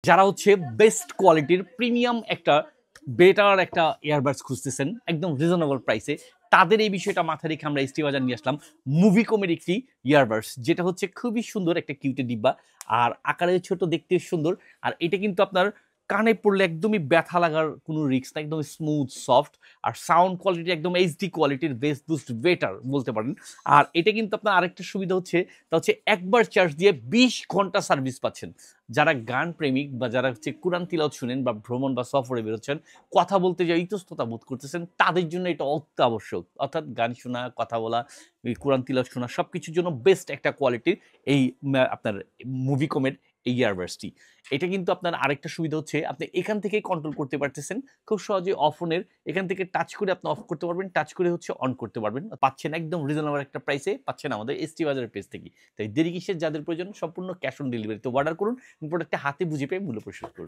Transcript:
যারা হচ্ছে বেস্ট কোয়ালিটির প্রিমিয়াম একটা বেটার একটা ইয়ারবাডস খুঁজতেছেন একদম রিজনেবল প্রাইসে, তাদের এই বিষয়টা মাথায় রেখে আমরা এসটি বাজার নিয়ে আসলাম মুভিকমের একটি ইয়ারবাডস, যেটা হচ্ছে খুবই সুন্দর একটা কিউটের ডিব্বা। আর আকারে ছোট, দেখতে সুন্দর। আর এটা কিন্তু আপনার কানে পড়লে একদমই ব্যথা লাগার কোনো রিস্ক না, একদম স্মুথ সফট। আর সাউন্ড কোয়ালিটি একদম এইচডি কোয়ালিটির, বেস বুস্ট বেটার বলতে পারেন। আর এটা কিন্তু আপনার আরেকটা সুবিধা হচ্ছে, তা হচ্ছে একবার চার্জ দিয়ে 20 ঘন্টা সার্ভিস পাচ্ছেন। যারা গান প্রেমিক বা যারা হচ্ছে কোরআন তিলাওয়াত শুনেন বা ভ্রমণ বা সফরে বেরোচ্ছেন, কথা বলতে যে ইতস্ততা বোধ করতেছেন, তাদের জন্য এটা অত্যাবশ্যক। অর্থাৎ গান শোনা, কথা বলা, এই কোরআন তিলাওয়াত শোনা সবকিছুর জন্য বেস্ট একটা কোয়ালিটির এই আপনার মুভিকমের এই ইয়ারবাডসটি। এটা কিন্তু আপনার আরেকটা সুবিধা হচ্ছে, আপনি এখান থেকেই কন্ট্রোল করতে পারতেছেন খুব সহজে। অফনের এখান থেকে টাচ করে আপনি অফ করতে পারবেন, টাচ করে হচ্ছে অন করতে পারবেন। পাচ্ছেন একদম রিজনেবল একটা প্রাইসে, পাচ্ছেন আমাদের এসটি বাজারের পেজ থেকে। তাই দেরি কিসের, যাদের প্রয়োজন সম্পূর্ণ ক্যাশ অন ডেলিভারিতে অর্ডার করুন, প্রোডাক্টটা হাতে বুঝে পেয়ে মূল্য পরিশোধ করুন।